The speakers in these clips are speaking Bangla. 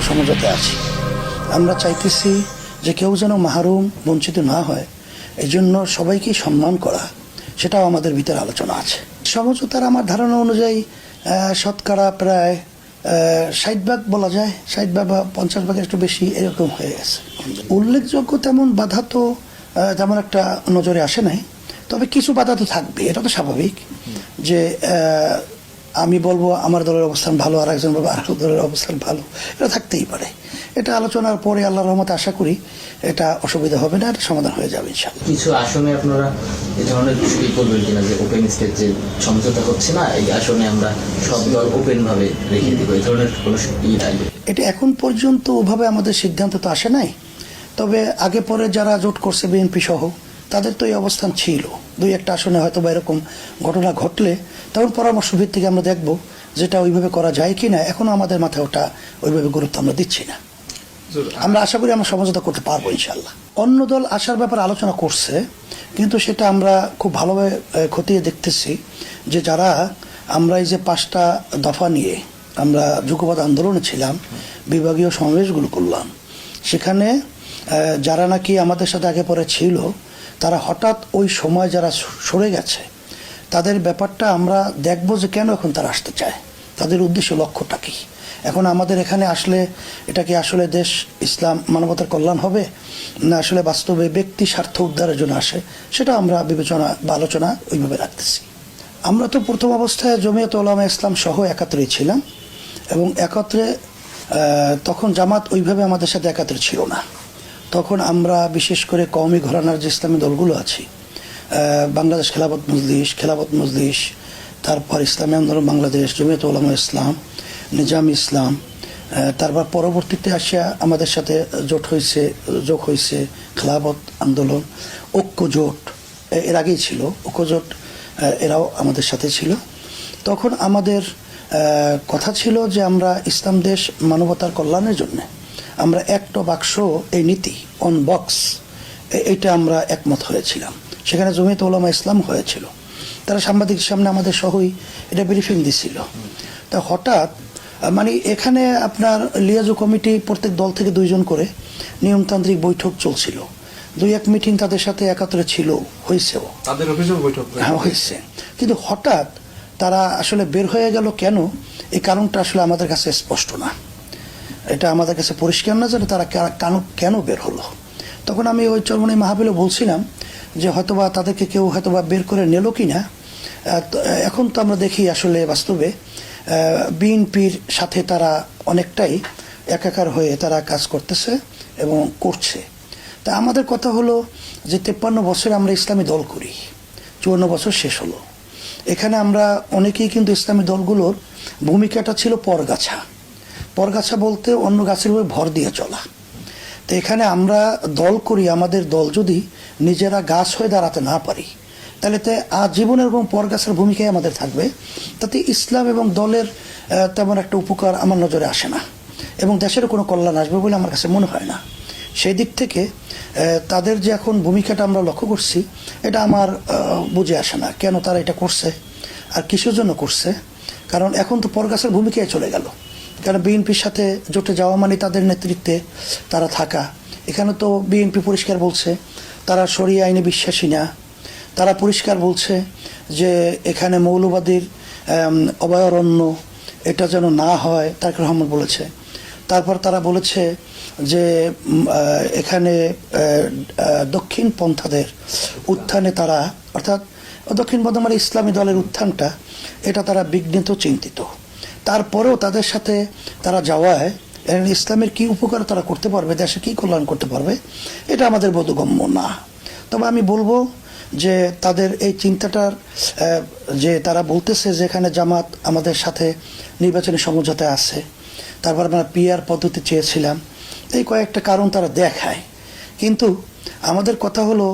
সমঝোতায় আছি। আমরা চাইতেছি যে কেউ যেন মাহরুম বঞ্চিত না হয়, এই জন্য সবাইকেই সম্মান করা, সেটাও আমাদের ভিতরে আলোচনা আছে। সমঝোতার আমার ধারণা অনুযায়ী শতকরা প্রায় 60 ভাগ বলা যায়, 60 ভাগ বা 50 ভাগের একটু বেশি এরকম হয়ে গেছে। উল্লেখযোগ্য তেমন বাধা তো তেমন একটা নজরে আসে নাই, তবে কিছু বাধা তো থাকবে, এটা তো স্বাভাবিক। যে আমি বলবো আমার দলের অবস্থান ভালো, আর একজন বলবো আর দলের অবস্থান ভালো, এটা থাকতেই পারে। এটা আলোচনার পরে আল্লাহর রহমতে আশা করি এটা অসুবিধা হবে না, এটা সমাধান হয়ে যাবে ইনশাআল্লাহ। কিছু আসনে আপনারা এই ধরনের কিছু করবেন কিনা, যে ওপেন স্টেজ যে সমঝোতা হচ্ছে না, এই আসনে আমরা সব দল ওপেন ভাবে রেখে দিব, এই ধরনের কোনো এটা এখন পর্যন্ত ওভাবে আমাদের সিদ্ধান্ত তো আসে নাই। তবে আগে পরে যারা জোট করছে বিএনপি সহ, তাদের তো এই অবস্থান ছিল। 2-1টা আসনে হয়তো বা এরকম ঘটনা ঘটলে তখন পরামর্শ ভিত্তিকে আমরা দেখব যেটা ওইভাবে করা যায় কি না। এখনো আমাদের মাথায় ওটা ওইভাবে গুরুত্ব আমরা দিচ্ছি না। আমরা আশা করি আমরা সমঝোতা করতে পারবো ইনশাল্লাহ। অন্য দল আসার ব্যাপারে আলোচনা করছে, কিন্তু সেটা আমরা খুব ভালোভাবে খতিয়ে দেখতেছি যে যারা আমরা এই যে 5টা দফা নিয়ে আমরা যুগপৎ আন্দোলনে ছিলাম, বিভাগীয় সমাবেশগুলো করলাম, সেখানে যারা নাকি আমাদের সাথে আগে পরে ছিল, তারা হঠাৎ ওই সময় যারা সরে গেছে, তাদের ব্যাপারটা আমরা দেখব যে কেন এখন তারা আসতে চায়, তাদের উদ্দেশ্য লক্ষ্যটা কি। এখন আমাদের এখানে আসলে এটা কি আসলে দেশ, ইসলাম, মানবতার কল্যাণ হবে, না আসলে বাস্তবে ব্যক্তি স্বার্থ উদ্ধারের জন্য আসে, সেটা আমরা বিবেচনা বা আলোচনা ওইভাবে রাখতেছি। আমরা তো প্রথম অবস্থায় জমিয়ত উলামা ইসলাম সহ একাত্রেই ছিলাম, এবং একত্রে তখন জামাত ওইভাবে আমাদের সাথে একাত্রে ছিল না। তখন আমরা বিশেষ করে কওমি ঘরানার যে ইসলামী দলগুলো আছি, বাংলাদেশ খেলাফত মজলিস, তারপর ইসলামী আন্দোলন বাংলাদেশ, জমিয়ত উলামা ইসলাম, নিজাম ইসলাম, তারপর পরবর্তীতে আসিয়া আমাদের সাথে যোগ হয়েছে খেলাফত আন্দোলন, ঐক্য জোট এর আগেই ছিল, ঐক্য জোট এরাও আমাদের সাথে ছিল। তখন আমাদের কথা ছিল যে আমরা ইসলাম দেশ মানবতার কল্যাণের জন্য আমরা একটা বাক্স, এই নীতি অন বক্স, এইটা আমরা একমত হয়েছিলাম। সেখানে জমিয়ত উলামা ইসলাম হয়েছিল, তারা সাংবাদিকের সামনে আমাদের সহই এটা ব্রিফিং দিছিল। তা হঠাৎ মানে এখানে আপনার লিয়াজু কমিটি প্রত্যেক দল থেকে 2 জন করে নিয়মতান্ত্রিক বৈঠক চলছিল, 2-1 মিটিং তাদের সাথে একাত্রে ছিল, হয়েছেও, তাদের অভিযোগ বৈঠক হয়েছে। কিন্তু হঠাৎ তারা আসলে বের হয়ে গেল কেন, এই কারণটা আসলে আমাদের কাছে স্পষ্ট না, এটা আমাদের কাছে পরিষ্কার না যে তারা কেন বের হলো। তখন আমি ওই চরমনি মাহফিলে বলছিলাম যে হয়তোবা তাদেরকে কেউ হয়তোবা বের করে নিল কি না। এখন তো আমরা দেখি আসলে বাস্তবে বিএনপির সাথে তারা অনেকটাই একাকার হয়ে তারা কাজ করতেছে এবং করছে। তা আমাদের কথা হলো যে 53 বছরে আমরা ইসলামী দল করি, 54 বছর শেষ হলো। এখানে আমরা অনেকেই কিন্তু ইসলামী দলগুলোর ভূমিকাটা ছিল পরগাছা বলতে অন্য গাছের উপরে ভর দিয়ে চলা। তো এখানে আমরা দল করি, আমাদের দল যদি নিজেরা গাছ হয়ে দাঁড়াতে না পারি, তাহলে জীবনের এবং পরগাছার ভূমিকায় আমাদের থাকবে, তাতে ইসলাম এবং দলের তেমন একটা উপকার আমার নজরে আসে না, এবং দেশের কোনো কল্যাণ আসবে বলে আমার কাছে মনে হয় না। সেই দিক থেকে তাদের যে এখন ভূমিকাটা আমরা লক্ষ্য করছি, এটা আমার বুঝে আসে না কেন তারা এটা করছে আর কিসের জন্য করছে। কারণ এখন তো পরগাছার ভূমিকায় চলে গেল, কারণ বিএনপির সাথে জোটে যাওয়া মানে তাদের নেতৃত্বে তারা থাকা। এখানে তো বিএনপি পরিষ্কার বলছে তারা শরিয়া আইনে বিশ্বাসী না, তারা পরিষ্কার বলছে যে এখানে মৌলবাদীর অভয়ারণ্য এটা যেন না হয়, তারেক রহমান বলেছে। তারপর তারা বলেছে যে এখানে দক্ষিণ পন্থাদের উত্থানে তারা, অর্থাৎ দক্ষিণ পন্থা মানে ইসলামী দলের উত্থানটা, এটা তারা বিঘ্নিত, চিন্তিত। তারপরেও তাদের সাথে তারা যাওয়ায় ইসলামের কি উপকার তারা করতে পারবে, দেশে কি কল্যাণ করতে পারবে, এটা আমাদের বোধগম্য না। তবে আমি বলবো যে তাদের এই চিন্তাটার যে তারা বলতেছে যে এখানে জামাত আমাদের সাথে নির্বাচনী সমঝোতায় আছে, তারপর আমরা পিআর পদ্ধতি চেয়েছিলাম, এই কয়েকটা কারণ তারা দেখায়। কিন্তু আমাদের কথা হলো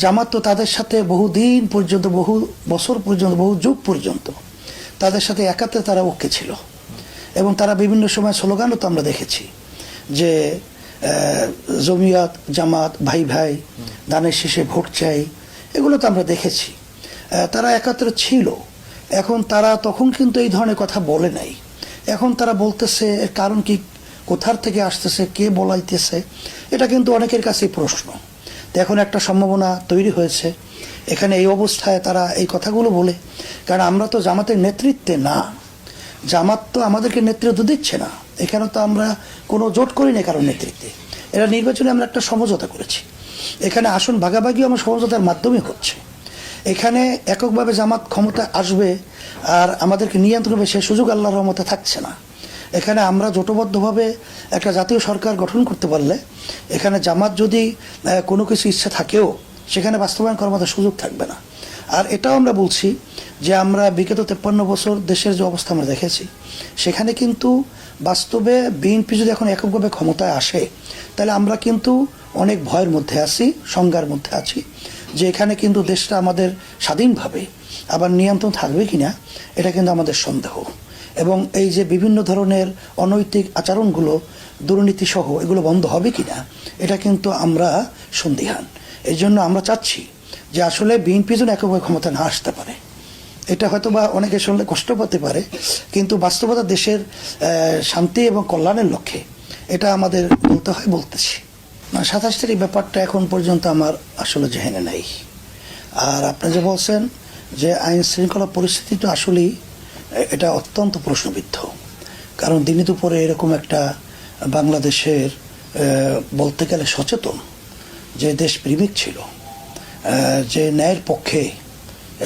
জামাত তো তাদের সাথে বহুদিন পর্যন্ত, বহু বছর পর্যন্ত, বহু যুগ পর্যন্ত তাদের সাথে একাত্রে তারা ঐক্যে ছিল, এবং তারা বিভিন্ন সময় স্লোগানও তো আমরা দেখেছি যে জমিয়ত জামাত ভাই ভাই, দানের শেষে ভোট চাই, এগুলো তো আমরা দেখেছি। তারা একাত্রে ছিল। এখন তারা তখন কিন্তু এই ধরনের কথা বলে নাই, এখন তারা বলতেছে এর কারণ কি কোথার থেকে আসতেছে, কে বলাইতেছে, এটা কিন্তু অনেকের কাছেই প্রশ্ন। তো এখন একটা সম্ভাবনা তৈরি হয়েছে, এখানে এই অবস্থায় তারা এই কথাগুলো বলে, কারণ আমরা তো জামাতের নেতৃত্বে না, জামাত তো আমাদেরকে নেতৃত্ব দিচ্ছে না, এখানে তো আমরা কোনো জোট করি না কারোর নেতৃত্বে। এরা নির্বাচনে আমরা একটা সমঝোতা করেছি, এখানে আসন ভাগাভাগি আমার সমঝোতার মাধ্যমে হচ্ছে। এখানে এককভাবে জামাত ক্ষমতা আসবে আর আমাদেরকে নিয়ন্ত্রণ হবে সে সুযোগ আল্লাহর রহমতে থাকছে না। এখানে আমরা জোটবদ্ধভাবে একটা জাতীয় সরকার গঠন করতে পারলে এখানে জামাত যদি কোনো কিছু ইচ্ছা থাকেও সেখানে বাস্তবায়ন করার মতো সুযোগ থাকবে না। আর এটাও আমরা বলছি যে আমরা বিগত 53 বছর দেশের যে অবস্থা আমরা দেখেছি, সেখানে কিন্তু বাস্তবে বিএনপি যদি এখন এককভাবে ক্ষমতায় আসে তাহলে আমরা কিন্তু অনেক ভয়ের মধ্যে আছি, সংজ্ঞার মধ্যে আছি যে এখানে কিন্তু দেশটা আমাদের স্বাধীনভাবে আবার নিয়ন্ত্রণ থাকবে কিনা এটা কিন্তু আমাদের সন্দেহ। এবং এই যে বিভিন্ন ধরনের অনৈতিক আচরণগুলো, দুর্নীতি সহ এগুলো বন্ধ হবে কিনা এটা কিন্তু আমরা সন্দিহান। এই জন্য আমরা চাচ্ছি যে আসলে বিএনপি যেন এককভাবে ক্ষমতা না আসতে পারে। এটা হয়তো বা অনেকে শুনলে কষ্ট পেতে পারে, কিন্তু বাস্তবতা দেশের শান্তি এবং কল্যাণের লক্ষ্যে এটা আমাদের বলতে হয়, বলতেছি। 27 তারিখ ব্যাপারটা এখন পর্যন্ত আমার আসলে জেহেনে নাই। আর আপনি যে বলছেন যে আইন শৃঙ্খলা পরিস্থিতি তো আসলেই এটা অত্যন্ত প্রশ্নবিদ্ধ, কারণ দিনে দুপুরে এরকম একটা বাংলাদেশের বলতে গেলে সচেতন, যে দেশপ্রেমিক ছিল, যে ন্যায়ের পক্ষে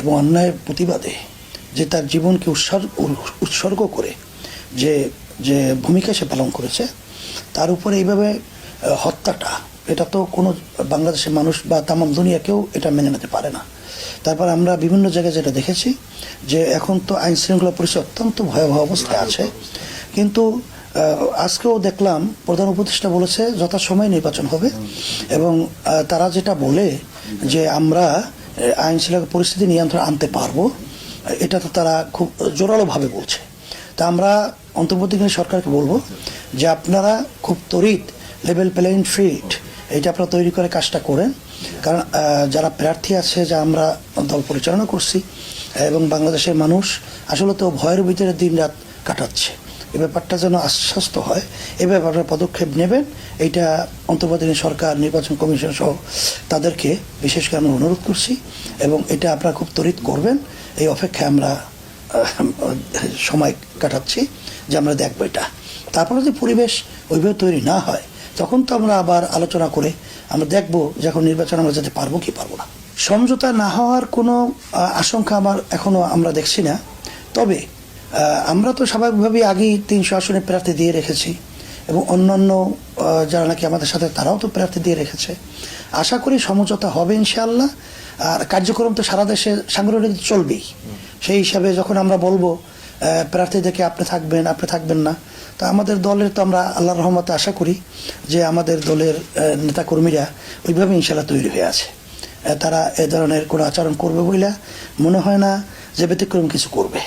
এবং অন্যায়ের প্রতিবাদে যে তার জীবনকে উৎসর্গ করে যে যে ভূমিকা সে পালন করেছে, তার উপরে এইভাবে হত্যাটা, এটা তো কোনো বাংলাদেশের মানুষ বা তামাম দুনিয়াকেও এটা মেনে নিতে পারে না। তারপর আমরা বিভিন্ন জায়গায় যেটা দেখেছি যে এখন তো আইন শৃঙ্খলা পরিস্থিতি অত্যন্ত ভয়াবহ অবস্থায় আছে, কিন্তু আজকেও দেখলাম প্রধান উপদেষ্টা বলেছে যথাসময়ে নির্বাচন হবে, এবং তারা যেটা বলে যে আমরা আইন শৃঙ্খলা পরিস্থিতি নিয়ন্ত্রণ আনতে পারবো, এটা তো তারা খুব জোরালোভাবে বলছে। তা আমরা অন্তর্বর্তীকালীন সরকারকে বলবো যে আপনারা খুব ত্বরিত লেভেল প্লেইং ফিল্ড এটা আপনারা তৈরি করে কাজটা করেন, কারণ যারা প্রার্থী আছে, যা আমরা দল পরিচালনা করছি, এবং বাংলাদেশের মানুষ আসলে তো ভয়ের ভিতরে দিন রাত কাটাচ্ছে, এ ব্যাপারটা যেন আশ্বস্ত হয়, এ ব্যাপারে পদক্ষেপ নেবেন। এইটা অন্তর্বর্তীকালীন সরকার, নির্বাচন কমিশন সহ তাদেরকে বিশেষ করে আমরা অনুরোধ করছি, এবং এটা আপনারা খুব ত্বরিত করবেন। এই অপেক্ষায় আমরা সময় কাটাচ্ছি যে আমরা দেখবো এটা। তারপরে যদি পরিবেশ ওইভাবে তৈরি না হয় তখন তো আমরা আবার আলোচনা করে আমরা দেখব যখন নির্বাচন আমরা যেতে পারবো কি পারবো না। সমঝোতা না হওয়ার কোনো আশঙ্কা আমার এখনো আমরা দেখছি না। তবে আমরা তো স্বাভাবিকভাবেই আগেই 300 আসনে প্রার্থী দিয়ে রেখেছি, এবং অন্যান্য যারা নাকি আমাদের সাথে তারাও তো প্রার্থী দিয়ে রেখেছে। আশা করি সমঝোতা হবে ইনশাআল্লাহ। আর কার্যক্রম তো সারা দেশে সাংগঠনিক চলবেই। সেই হিসাবে যখন আমরা বলবো প্রার্থী দেখে আপনি থাকবেন না, তা আমাদের দলের তো আমরা আল্লাহর রহমতে আশা করি যে আমাদের দলের নেতাকর্মীরা ওইভাবে ইনশাআল্লাহ তৈরি হয়ে আছে। তারা এ ধরনের কোনো আচরণ করবে বলে মনে হয় না যে ব্যতিক্রম কিছু করবে।